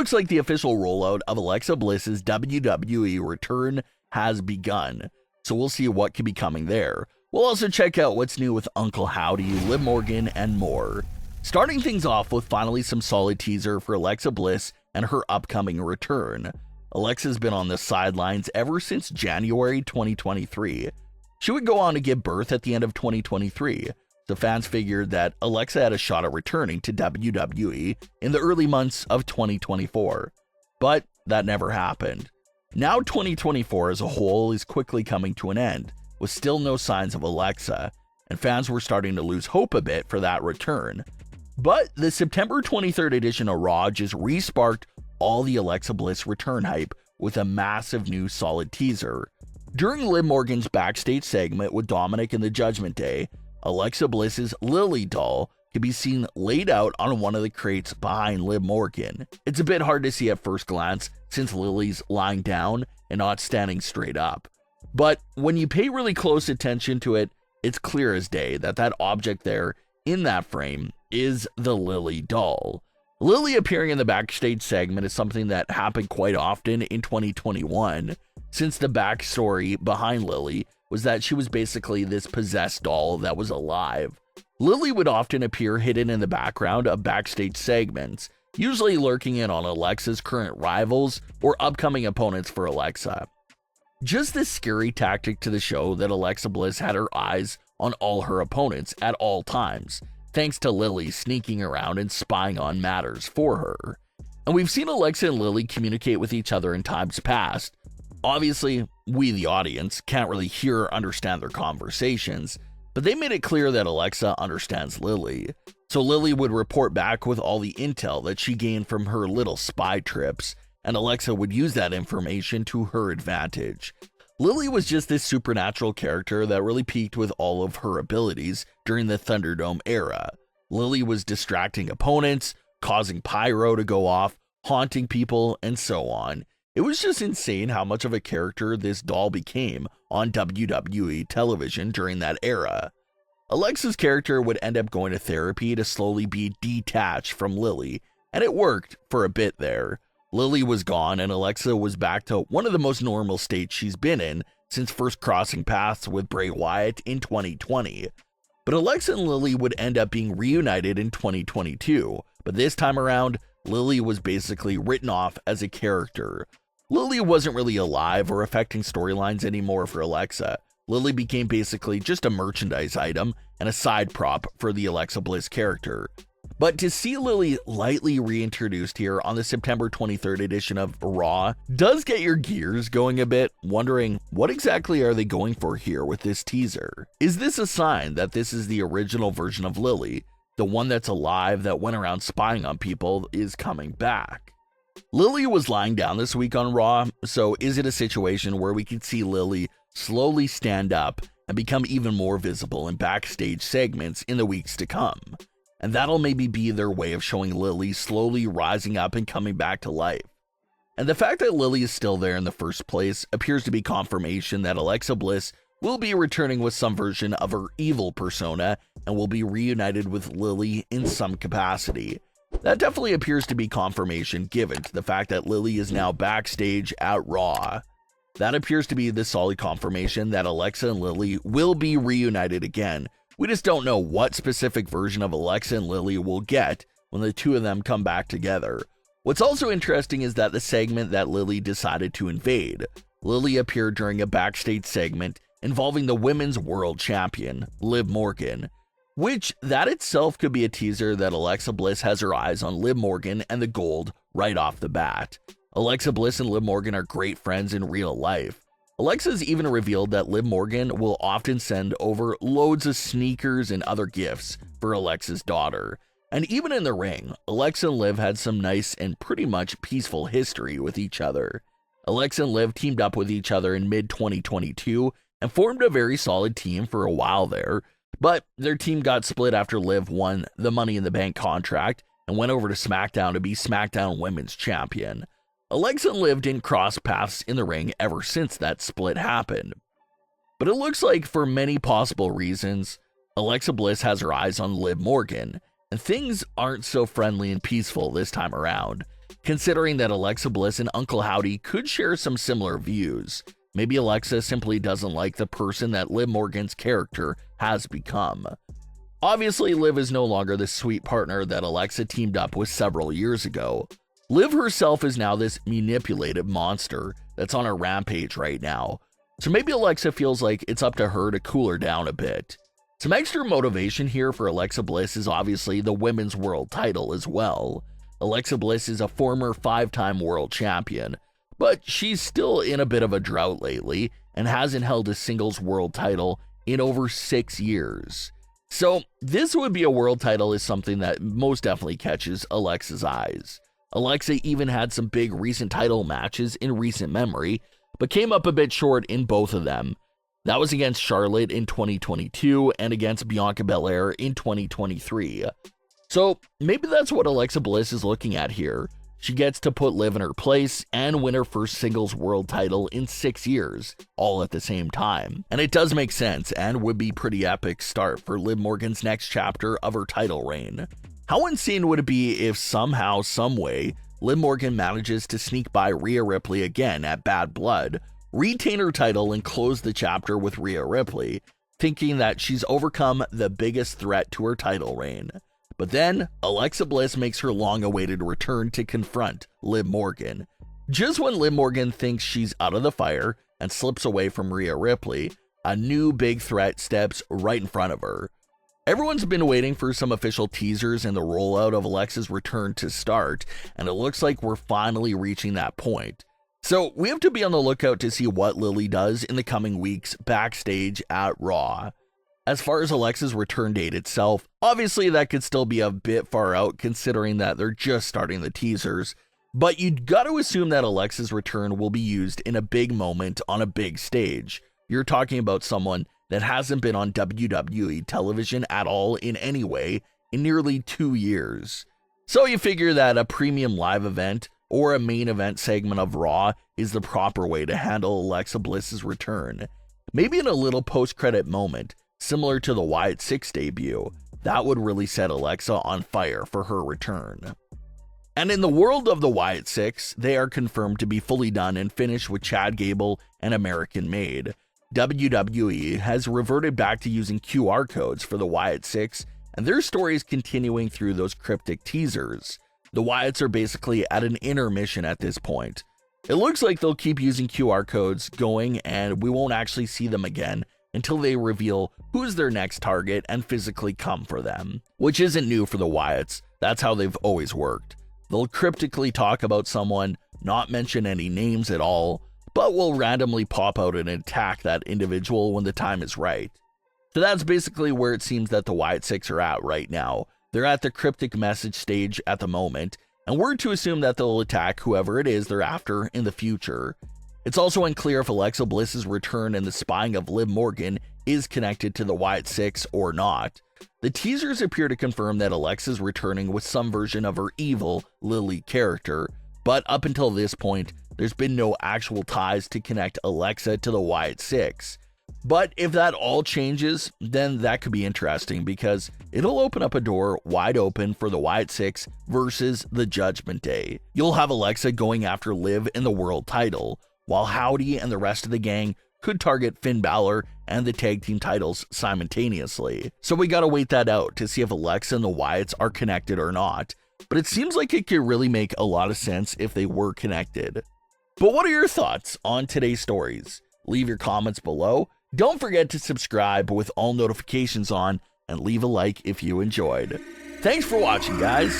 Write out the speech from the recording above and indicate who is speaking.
Speaker 1: Looks like the official rollout of Alexa Bliss's WWE return has begun, so we'll see what could be coming there. We'll also check out what's new with Uncle Howdy, Liv Morgan, and more. Starting things off with finally some solid teaser for Alexa Bliss and her upcoming return. Alexa's been on the sidelines ever since January 2023. She would go on to give birth at the end of 2023. The fans figured that Alexa had a shot at returning to WWE in the early months of 2024, but that never happened. Now 2024 as a whole is quickly coming to an end, with still no signs of Alexa, and fans were starting to lose hope a bit for that return. But the September 23rd edition of Raw just re-sparked all the Alexa Bliss return hype with a massive new solid teaser. During Liv Morgan's backstage segment with Dominic and the Judgment Day, Alexa Bliss's Lilly doll can be seen laid out on one of the crates behind Liv Morgan. It's a bit hard to see at first glance since Lily's lying down and not standing straight up. But when you pay really close attention to it, it's clear as day that that object there in that frame is the Lilly doll. Lilly appearing in the backstage segment is something that happened quite often in 2021, since the backstory behind Lilly was that she was basically this possessed doll that was alive. Lilly would often appear hidden in the background of backstage segments, usually lurking in on Alexa's current rivals or upcoming opponents for Alexa. Just this scary tactic to the show that Alexa Bliss had her eyes on all her opponents at all times, thanks to Lilly sneaking around and spying on matters for her. And we've seen Alexa and Lilly communicate with each other in times past. Obviously, we, the audience, can't really hear or understand their conversations, but they made it clear that Alexa understands Lilly. So Lilly would report back with all the intel that she gained from her little spy trips, and Alexa would use that information to her advantage. Lilly was just this supernatural character that really peaked with all of her abilities during the Thunderdome era. Lilly was distracting opponents, causing pyro to go off, haunting people, and so on. It was just insane how much of a character this doll became on WWE television during that era. Alexa's character would end up going to therapy to slowly be detached from Lilly, and it worked for a bit there. Lilly was gone and Alexa was back to one of the most normal states she's been in since first crossing paths with Bray Wyatt in 2020. But Alexa and Lilly would end up being reunited in 2022, but this time around, Lilly was basically written off as a character. Lilly wasn't really alive or affecting storylines anymore for Alexa. Lilly became basically just a merchandise item and a side prop for the Alexa Bliss character. But to see Lilly lightly reintroduced here on the September 23rd edition of Raw does get your gears going a bit, wondering what exactly are they going for here with this teaser? Is this a sign that this is the original version of Lilly, the one that's alive that went around spying on people, is coming back? Lilly was lying down this week on Raw, so is it a situation where we could see Lilly slowly stand up and become even more visible in backstage segments in the weeks to come? And that'll maybe be their way of showing Lilly slowly rising up and coming back to life. And the fact that Lilly is still there in the first place appears to be confirmation that Alexa Bliss will be returning with some version of her evil persona and will be reunited with Lilly in some capacity. That definitely appears to be confirmation given to the fact that Lilly is now backstage at Raw. That appears to be the solid confirmation that Alexa and Lilly will be reunited again. We just don't know what specific version of Alexa and Lilly we'll get when the two of them come back together. What's also interesting is that the segment that Lilly decided to invade. Lilly appeared during a backstage segment involving the Women's World Champion, Liv Morgan, which that itself could be a teaser that Alexa Bliss has her eyes on Liv Morgan and the gold right off the bat. Alexa Bliss and Liv Morgan are great friends in real life. Alexa's even revealed that Liv Morgan will often send over loads of sneakers and other gifts for Alexa's daughter. And even in the ring, Alexa and Liv had some nice and pretty much peaceful history with each other. Alexa and Liv teamed up with each other in mid-2022 and formed a very solid team for a while there, but their team got split after Liv won the Money in the Bank contract and went over to SmackDown to be SmackDown Women's Champion. Alexa and Liv didn't cross paths in the ring ever since that split happened. But it looks like for many possible reasons, Alexa Bliss has her eyes on Liv Morgan, and things aren't so friendly and peaceful this time around, considering that Alexa Bliss and Uncle Howdy could share some similar views. Maybe Alexa simply doesn't like the person that Liv Morgan's character has become. Obviously, Liv is no longer the sweet partner that Alexa teamed up with several years ago. Liv herself is now this manipulative monster that's on a rampage right now. So maybe Alexa feels like it's up to her to cool her down a bit. Some extra motivation here for Alexa Bliss is obviously the women's world title as well. Alexa Bliss is a former 5-time world champion, but she's still in a bit of a drought lately and hasn't held a singles world title in over 6 years. So this would be a world title is something that most definitely catches Alexa's eyes. Alexa even had some big recent title matches in recent memory, but came up a bit short in both of them. That was against Charlotte in 2022 and against Bianca Belair in 2023. So maybe that's what Alexa Bliss is looking at here. She gets to put Liv in her place and win her first singles world title in 6 years, all at the same time. And it does make sense and would be pretty epic start for Liv Morgan's next chapter of her title reign. How insane would it be if somehow, someway, Liv Morgan manages to sneak by Rhea Ripley again at Bad Blood, retain her title and close the chapter with Rhea Ripley, thinking that she's overcome the biggest threat to her title reign. But then, Alexa Bliss makes her long-awaited return to confront Liv Morgan. Just when Liv Morgan thinks she's out of the fire and slips away from Rhea Ripley, a new big threat steps right in front of her. Everyone's been waiting for some official teasers and the rollout of Alexa's return to start, and it looks like we're finally reaching that point. So we have to be on the lookout to see what Lilly does in the coming weeks backstage at Raw. As far as Alexa's return date itself, obviously that could still be a bit far out considering that they're just starting the teasers, but you'd got to assume that Alexa's return will be used in a big moment on a big stage. You're talking about someone that hasn't been on WWE television at all in any way in nearly 2 years. So you figure that a premium live event or a main event segment of Raw is the proper way to handle Alexa Bliss's return. Maybe in a little post-credit moment, similar to the Wyatt 6 debut, that would really set Alexa on fire for her return. And in the world of the Wyatt 6, they are confirmed to be fully done and finished with Chad Gable and American Made. WWE has reverted back to using QR codes for the Wyatt 6, and their story is continuing through those cryptic teasers. The Wyatts are basically at an intermission at this point. It looks like they'll keep using QR codes going, and we won't actually see them again until they reveal who's their next target and physically come for them. Which isn't new for the Wyatts, that's how they've always worked. They'll cryptically talk about someone, not mention any names at all, but will randomly pop out and attack that individual when the time is right. So that's basically where it seems that the Wyatt 6 are at right now. They're at the cryptic message stage at the moment, and we're to assume that they'll attack whoever it is they're after in the future. It's also unclear if Alexa Bliss's return and the spying of Liv Morgan is connected to the Wyatt 6 or not. The teasers appear to confirm that Alexa's returning with some version of her evil Lilly character, but up until this point, there's been no actual ties to connect Alexa to the Wyatt 6. But if that all changes, then that could be interesting because it'll open up a door wide open for the Wyatt 6 versus the Judgment Day. You'll have Alexa going after Liv in the world title, while Howdy and the rest of the gang could target Finn Balor and the tag team titles simultaneously. So we gotta wait that out to see if Alexa and the Wyatts are connected or not. But it seems like it could really make a lot of sense if they were connected. But what are your thoughts on today's stories? Leave your comments below. Don't forget to subscribe with all notifications on and leave a like if you enjoyed. Thanks for watching, guys.